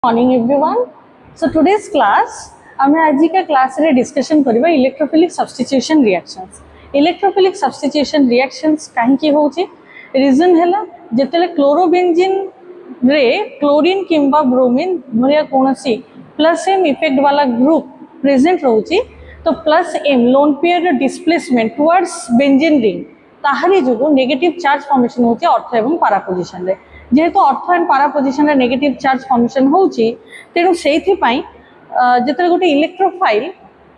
Morning everyone. So today's class आम आज का क्लास रे डिस्कशन करबा electrophilic substitution reactions. Electrophilic substitution reactions काहेकि होची रीजन हैला जेतेले क्लोरोबेंजीन रे क्लोरीन किंबा ब्रोमीन भरिया कोनसी प्लस एम इफेक्ट वाला ग्रुप प्रेजेंट रहउची तो plus M lone pair displacement towards benzene ring ताहारी जोगु नेगेटिव चार्ज फॉर्मेशन होची अर्थ एवं पारा पोजीशन रे। जेहेतु अर्थ एंड पारा पोजिशन रे नेगेटिव चार्ज फॉर्मेशन होची तेणु सेथि पई जेतले गोटे इलेक्ट्रोफाइल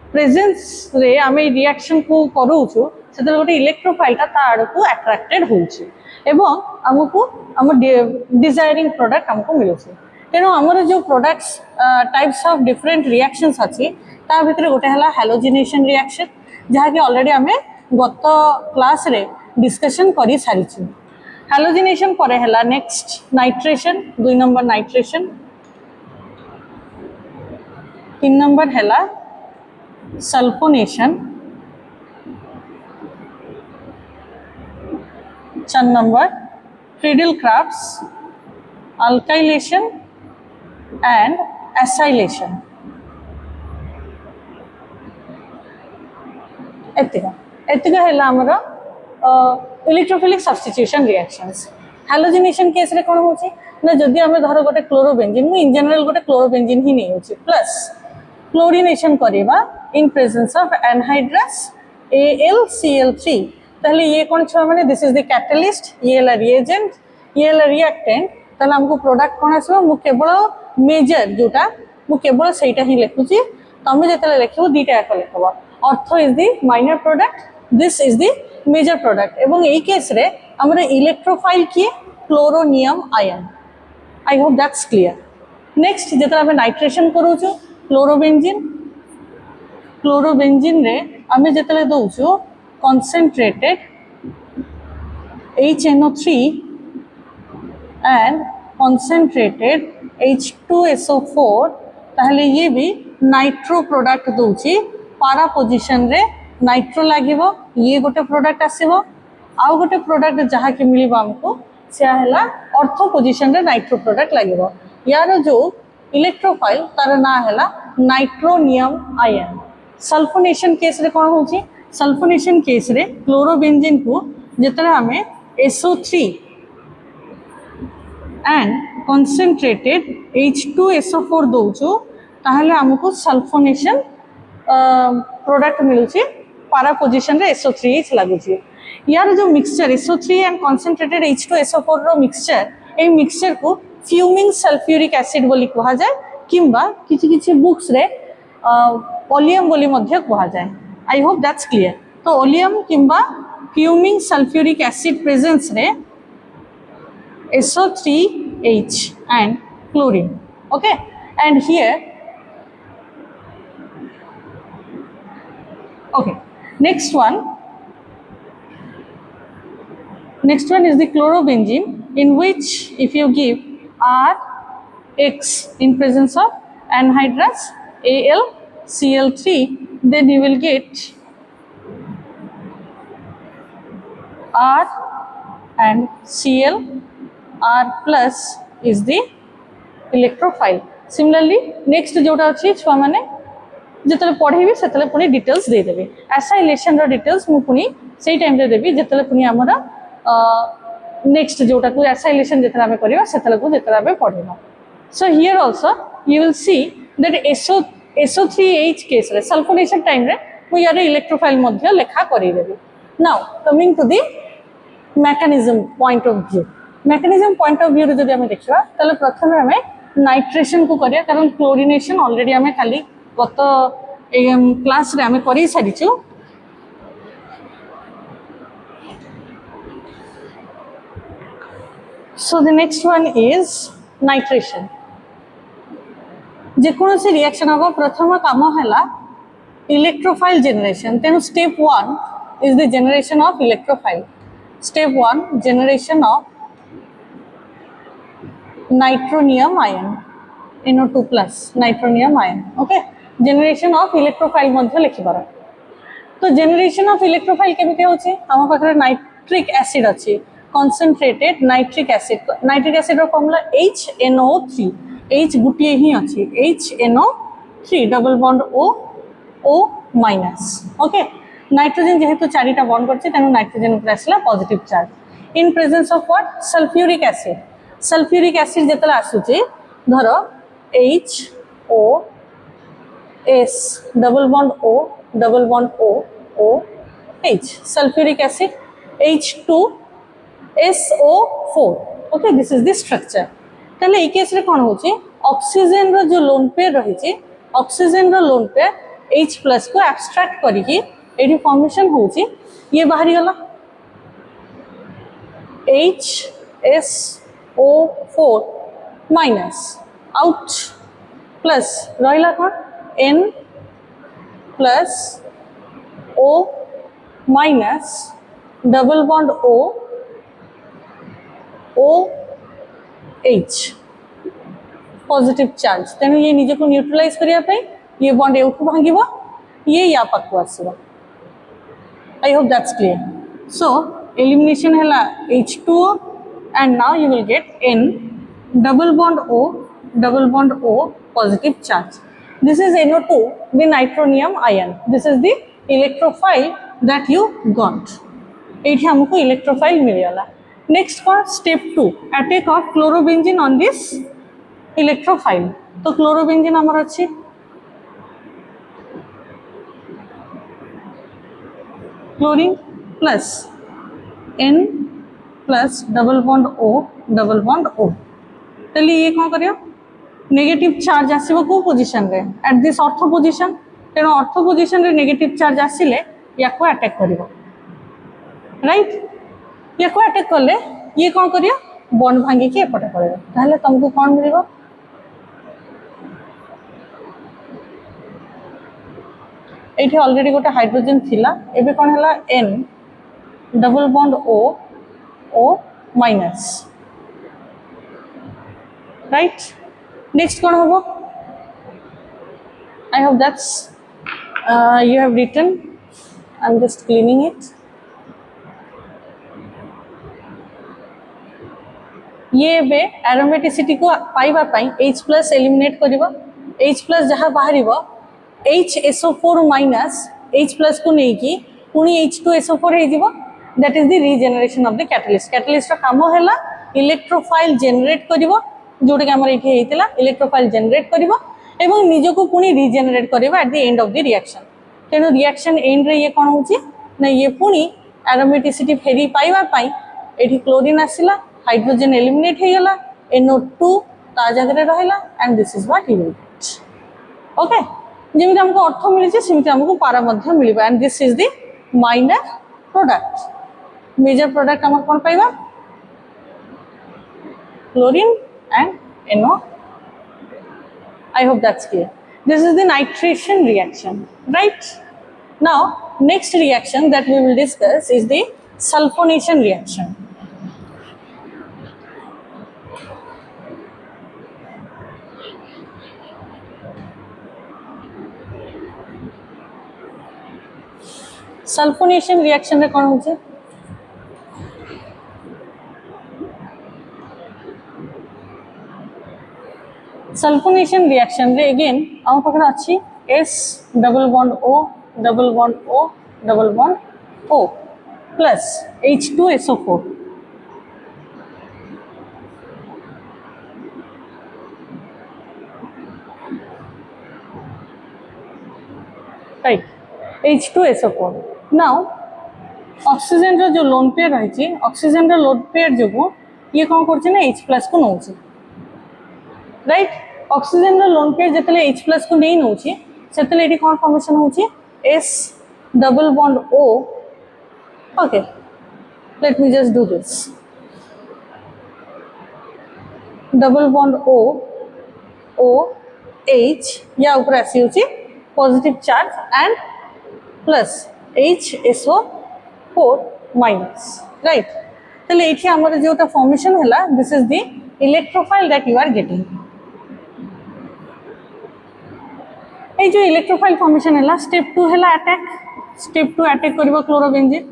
प्रेजेंस रे आमे रिएक्शन को करूछु सेतले गोटे इलेक्ट्रोफाइल ता आड़ को अट्रैक्टेड होची एवं हमको हम डिजायरिंग प्रोडक्ट हमको मिलुछि। तेणु हमर जो products types of different reactions अछि ता भितर गोटे हला हैलोजिनेशन रिएक्शन जहा कि ऑलरेडी हमें गत क्लास रे डिस्कशन करि सारिछु। हैलोजिनेशन पर है next nitration 2 number nitration 3 number है sulphonation 4 number Friedel Crafts alkylation and acylation. एतिका है हमरा electrophilic substitution reactions. Halogenation case रे कोन होची ना जदी हमें धर गोटे क्लोरोबेंजीन मु इन जनरल गोटे क्लोरोबेंजीन ही नै होची प्लस क्लोरीनेशन करिबा इन प्रेजेंस ऑफ एनहाइड्रस AlCl3 तहले ये कोन छ माने दिस इज द कैटलिस्ट ये ला रिएजेंट ये ला रिएक्टेंट तहले हमको प्रोडक्ट कोन आसबो मु केवल मेजर जोटा मु केवल सेटा ही लिखुची तमे जेतले लिखबो दीटा एक लिखबो ortho is the minor product this is the major product एवं यही केस रे हमरा इलेक्ट्रोफाइल किए chloronium ion. I hope that's clear. Next जेतरा हमें नाइट्रेशन करूछु क्लोरोबेंजीन रे हमें जेतले दोछु concentrated HNO3 and concentrated H2SO4 ताहले ये भी नाइट्रो प्रोडक्ट दोछि पारा पोजीशन रे नाइट्रो लागिवो ये गोटे प्रोडक्ट आसीबो आउ गोटे प्रोडक्ट जहा कि मिलिबो हमको से हला ऑर्थो पोजीशन रे नाइट्रो प्रोडक्ट लागिवो। यार जो इलेक्ट्रोफाइल तार ना हला नाइट्रोनियम आयन। सल्फोनेशन केस रे कोन होची सल्फोनेशन केस रे क्लोरोबेंजीन को जेतरा हमें SO3 एंड कंसंट्रेटेड H2SO4 दोचो ताहले हमको सल्फोनेशन प्रोडक्ट मिलुची पारा पोजीशन रे SO3H लागुची। यार जो mixture SO3 and concentrated H2SO4 रो मिक्सचर ए मिक्सचर को फ्यूमिंग सल्फ्यूरिक एसिड बोली कहा जाए किंबा किछि किछि बुक्स रे ओलियम बोली मध्य कहा जाए। I hope that's clear. तो ओलियम किंबा फ्यूमिंग सल्फ्यूरिक एसिड प्रेजेंस रे SO3H and chlorine okay and here okay next one is the chlorobenzene in which if you give RX in presence of anhydrous AlCl3 then you will get R and Cl R plus is the electrophile. Similarly next जोटा अछि छुआ माने जेतले पढ़ेबी सेतले पुनी details दे देबे acylation रो details मु पुनी सेही time रे देबी जेतले पुनी हमरा नेक्स्ट जोटा को एसाइलेशन जेतले हमें करबा सेतले को जेतले हमें पढ़ेबा। So here also you will see that SO3H case रे सल्फोनेशन टाइम रे मु यार इलेक्ट्रोफाइल मध्य लेखा करि देबी। Now coming to the mechanism point of view रे जदि हमें देखिबा तले प्रथम हमें नाइट्रेशन को करिया कारण क्लोरीनेशन ऑलरेडी हमें खाली गत क्लास रे हमें करि सारिछु। So the next one is nitration. जे कोनोसी रिएक्शन हबो प्रथम काम हैला इलेक्ट्रोफाइल जनरेशन तेनु step 1 is the generation of electrophile. Step 1 generation of nitronium ion NO2 plus nitronium ion okay generation of electrophile मध्य लिखिबार। तो जनरेशन ऑफ इलेक्ट्रोफाइल केमिति होची हम पाखरे नाइट्रिक एसिड अछि concentrated nitric acid रो फॉर्मूला HNO3 H गुटिए ही अच्छी HNO3 double bond O minus okay nitrogen जेहेतु चारिटा बॉन्ड करছে তেনু নাইট্রোজেন উপরে আসলা positive charge in presence of what sulphuric acid যেতলা আসুচি ধরো HOS double bond O H sulphuric acid H2SO4 okay this is the structure তাহলে এই কেসে কোন হচ্ছে অক্সিজেন র যে লোন পেয়ার রহিছে অক্সিজেন র লোন পেয়ার H+ को एब्स्ट्रैक्ट करिकी एठी फॉर्मेशन होची ये बाहरी गला HSO4 माइनस आउट प्लस रहिला कोन N plus O minus double bond OH positive charge तेणु ये निजे को न्यूट्रलाइज करिया पे ये बॉन्ड एठू भांगिबो ये या पाखु आसीबो I hope that's clear so elimination हैला H2O and now you will get N double bond O positive charge this is NO2 the nitronium ion this is the electrophile that you got एठी हमको electrophile मिलला next for step 2 attack of chlorobenzene on this electrophile तो chlorobenzene हमर अछि chlorine plus N plus double bond O तले ये कौन करियो नेगेटिव चार्ज आसीबो को पोजीशन रे एट दिस ऑर्थो पोजीशन तेनो ऑर्थो पोजीशन रे नेगेटिव चार्ज आसीले याको अटैक करिवो राइट याको अटैक करले ये कौन करियो बॉन्ड भांगी के एपटे पड़ेगा ताहले तुमको कौन मिलिबो एठी ऑलरेडी गोटे हाइड्रोजन थिला एबे कोन हला N double bond O minus right next कौन होबो आई hope that's you have written I'm just cleaning it ये बे एरोमेटिसिटी को पाइबा पाई H+ एलिमिनेट करिवो H+ जहा बाहरिवो HSO4 माइनस H+ को नहीं की पुनी H2SO4 हे जीवो that is the regeneration of the catalyst रा काम हैला इलेक्ट्रोफाइल जनरेट करिवो जोटे के हमर एठी हेतिला इलेक्ट्रोफाइल जनरेट करिवो एवं निजो को पुनी रीजेनरेट करिवो at the end of the reaction तेनो रिएक्शन एंड रे ये कोन होची ना ये पुनी एरोमेटिसिटी फेरी पाइबा पाई एठी क्लोरीन आसिला हाइड्रोजन एलिमिनेट हे गला NO2 ता जगह रे रहला and this is what you will get okay जेमिति हमको अर्थ मिली जे सेमिति हमको पारा मध्य मिलिबा and this is the minor product major product हम कोन पाइबा chlorine and NO I hope that's clear this is the nitration reaction right now next reaction that we will discuss is the sulfonation reaction sulphonation reaction रे कोन होचे sulphonation reaction रे again हम पकड़ अछि S double bond O plus H2SO4 right H2SO4 now oxygen रो जो lone pair रही oxygen रो लोन पेयर जो ये कौन करছে ना H+ को नउछि राइट ऑक्सीजन रो लोन पेयर जतले H+ को नहीं नउछि सेतले एठी कौन फॉर्मेशन होछि S double bond O okay let me just do this double bond O H या ऊपर आसी होछि positive charge and plus HSO4 minus right तले एठी हमर जोटा फॉर्मेशन हैला this is the electrophile that you are getting ए जो इलेक्ट्रोफाइल फॉर्मेशन हैला स्टेप 2 हैला अटैक स्टेप 2 अटैक करबो क्लोरोबेंजीन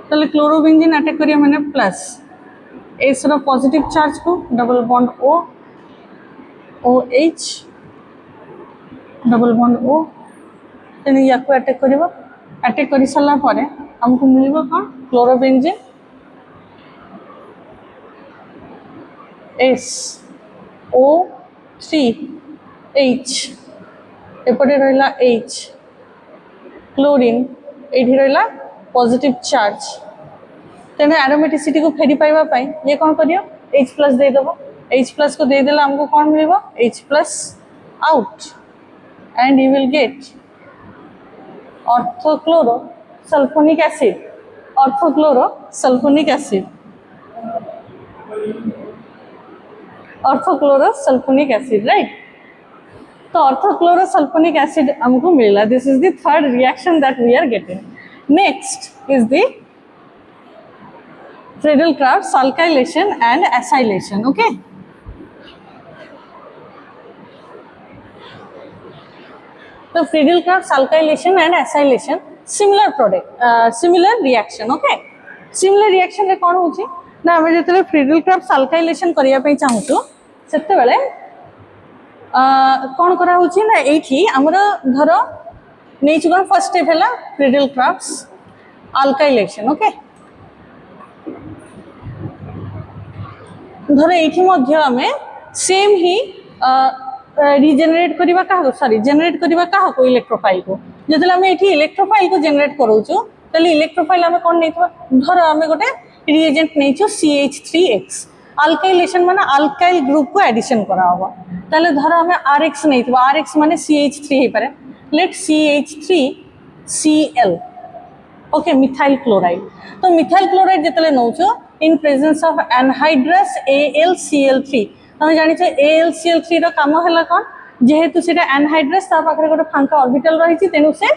तले क्लोरोबेंजीन अटैक करिया माने प्लस एस रो पॉजिटिव चार्ज को डबल बॉन्ड ओ ओ एच डबल बॉन्ड ओ तेणु या अटैक कर अटैक कर सारा आमको मिल कौन क्लोरोबेंजीन एस ओ 3 एच एपटे रहा एच क्लोरीन ये रहा पॉजिटिव चार्ज तेणु एरोमेटिसिटी को फेरी पाइबा ये कौन कर H प्लस देदेव H प्लस को देदेले आमको कौन मिल H plus out and you will get orthochloro sulphonic acid orthochloro sulphonic acid orthochloro sulphonic acid right तो ऑर्थोक्लोरो सल्फोनिक एसिड हमको मिला this is the third reaction that we are getting next is the Friedel-Crafts alkylation and acylation. Okay. So Friedel-Crafts alkylation and acylation similar product, similar reaction. Okay. Similar reaction रे कौन होची ना हमें जितने Friedel-Crafts alkylation करिया पे चाहूँ सेते वाले कौन करा होची ना एठी हमरा धरो नहीं चुका फर्स्ट स्टेप है ला Friedel-Crafts alkylation. Okay. धर ये सेम ही रिजेनरेट करवा क्या सॉरी जेनरेट करवा क्या इलेक्ट्रोफाइल को जो आम ये इलेक्ट्रोफाइल को जेनरेट करूँ इलेक्ट्रोफाइल आम कौन नहीं धर आम गोटे रिएजेंट नहीं CH3X अल्काइलेशन माने अल्काइल ग्रुप को एडिशन करावा ताले धर आम RX नहीं RX माने CH3 हो पारे let CH3Cl okay methyl chloride तो मिथाइल क्लोराइड जितने नौ in presence of anhydrous AlCl3 तुम जानी AlCl3 रो काम है कौन जेहेतु से एनहाइड्रस पाखे गोटे फांका ऑर्बिटल रही तेणु से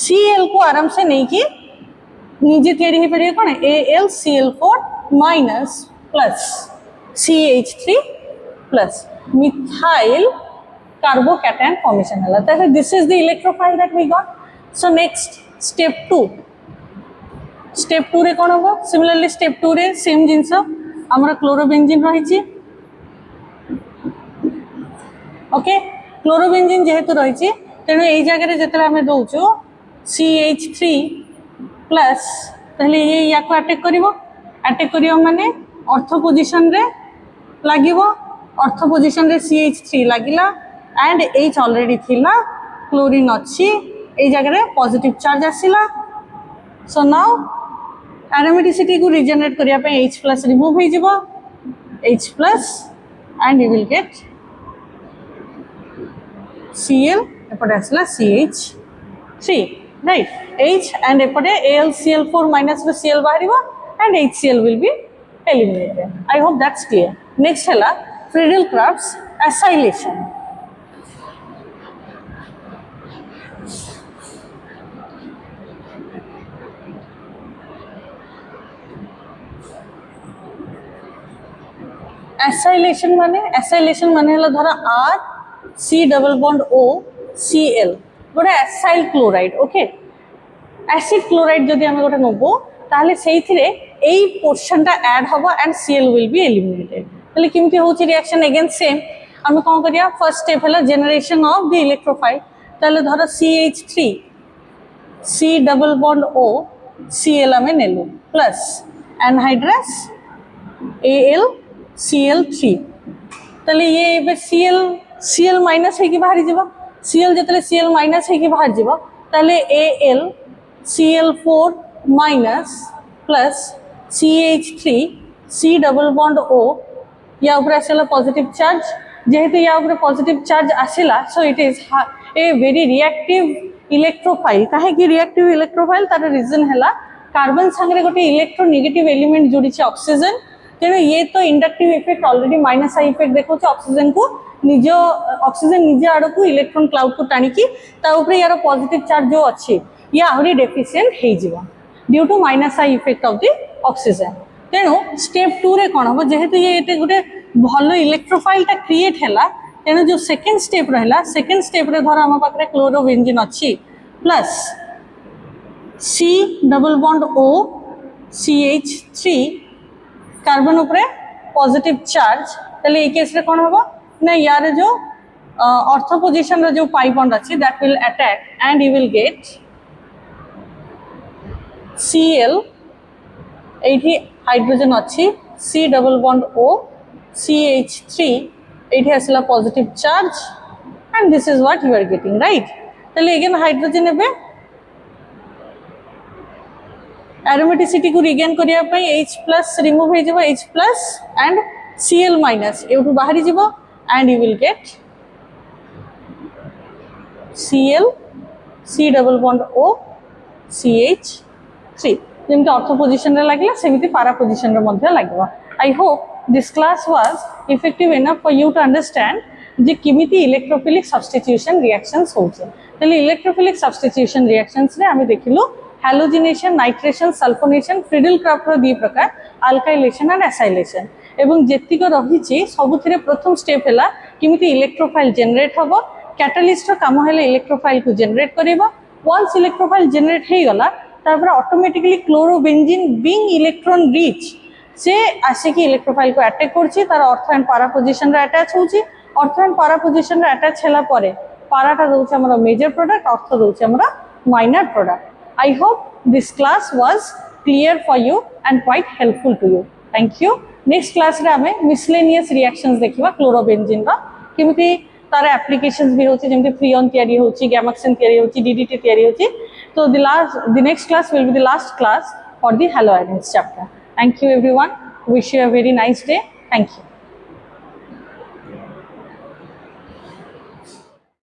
Cl को आराम से नहीं कि निजे तैयारी हो पारे कौन AlCl4 minus plus CH3 plus methyl carbocation formation है this is the electrophile that we got so next step 2 step 2 रे कौन हम सिमिलरली स्टेप 2 रे सेम जिनस आमर क्लोरोबेंजीन रही ओके क्लोरोबेंजीन जेहेतु रही तेणु यही जगह जिते आम दौचु CH3 प्लस ताहले ये या को अटैक करिवो माने ऑर्थो पोजीशन रे लागिवो ऑर्थो पोजीशन रे CH3 लागिला एंड H ऑलरेडी थिला क्लोरीन अच्छी ए जगह पॉजिटिव चार्ज आसिला सो नाउ एरोमेटिसिटी को रिजेनरेट करिया पे H प्लस रिमूव हो जिवो H plus and you will get Cl एपटे आसला CH3 राइट H एंड एपटे AlCl4 माइनस रो Cl बाहरिवो and HCl will be eliminated. I hope that's clear. Next है Friedel-Crafts acylation. acylation माने हला धरा R C double bond O Cl गोटे acyl chloride okay acid chloride जदि आमे गोटे नबो ताले सेइथिरे एई पोर्शनटा ऐड हबो and Cl will be eliminated ताले किमति होची रिएक्शन अगेन सेम आमे कोन करिया फर्स्ट स्टेप हला जनरेशन ऑफ द इलेक्ट्रोफाइल ताले धरो CH3 C double bond O Cl आमे नेलु प्लस एनहाइड्रस AlCl3 ताले ये बे Cl माइनस है कि बाहरी जीवा Cl जतले Cl माइनस है कि बाहर जीवा ताले AlCl4 minus plus CH3 C double bond O या ऊपर आसला पॉजिटिव चार्ज जेहेतु या ऊपर पॉजिटिव चार्ज आसला so it is a very reactive electrophile काहे कि रिएक्टिव इलेक्ट्रोफाइल तार रीजन हैला कार्बन संगे गोटे इलेक्ट्रोनेगेटिव एलिमेंट जोड़ी ऑक्सीजन तेणु ये तो inductive effect already minus I effect देखो ऑक्सीजन को निज ऑक्सीजन निजे आड़ को इलेक्ट्रॉन क्लाउड को टाणिकी यार पॉजिटिव चार्ज जो अच्छी ये आहरी डेफिशिएंट हो जावा due to minus I effect of the oxygen तेणु स्टेप 2 रे कौन हम जेहेतु ये गोटे भल इलेक्ट्रोफाइल टा क्रिएट है तेणु जो सेकेंड स्टेप रहा सेकेंड स्टेप रे धर आम पाखे क्लोरोबेंजीन अच्छी plus C double bond O CH3 carbon उपरे पॉजिटिव चार्ज তাহলে এই কেসে কোন হবে না ইয়ারে যে অর্থ পজিশনর যে পাই বন্ড আছে that will attack and you will get Cl এইটি হাইড্রোজেন আছে C double bond O CH3 এইটি আসলে positive charge and this is what you are getting, right? তাহলে again হাইড্রোজেন নেবে aromaticity को regain करिया पई H+ remove हो जाबो H+ and Cl- एउटू बाहरी जाबो and you will get Cl C double bond O CH3 যেমন অর্থ পজিশনে লাগলা সেমিতি পারা পজিশনে মধ্যে লাগবে I hope this class was effective enough for you to understand যে কিমিতি ইলেক্ট্রোফিলিক সাবস্টিটিউশন রিঅ্যাকশনস হচ্ছে তাহলে ইলেক্ট্রোফিলিক সাবস্টিটিউশন রিঅ্যাকশনস রে আমি দেখিলু হ্যালোজিনেশন নাইট্রেশন সালফোনেশন ফ্রিডল ক্রাফটর দুই প্রকার আলকাইলেশন এন্ড অ্যাসাইলেশন এবং যেতিক রহিছি সবুথিরে প্রথম স্টেপ হেলা কিমিতি ইলেক্ট্রোফাইল জেনারেট হবো ক্যাটালিস্টর কাম হেলে ইলেক্ট্রোফাইল কু জেনারেট করিবা ওয়ান্স ইলেক্ট্রোফাইল জেনারেট হয়ে গলা তারপরে automatically chlorobenzene being electron rich সে আসিকি ইলেক্ট্রোফাইল কু অ্যাটাক করছি তার অর্থ এন্ড পারা পজিশন রে অ্যাটাচ হচ্ছে অর্থ এন্ড পারা পজিশন রে অ্যাটাচ হেলা পরে পারাটা রয়েছে আমরা মেজর প্রোডাক্ট অর্থ রয়েছে আমরা minor product I hope this class was clear for you and quite helpful to you. Thank you. Next class रे हमें miscellaneous reactions देखिबा क्लोरोबेंजीन रा किमिति तार applications भी होची जेमति फ्रीऑन तयारी होची गैमाक्सिन तयारी होची DDT तयारी होची तो the next class will be the last class for the haloiodines chapter. Thank you everyone. Wish you a very nice day. Thank you.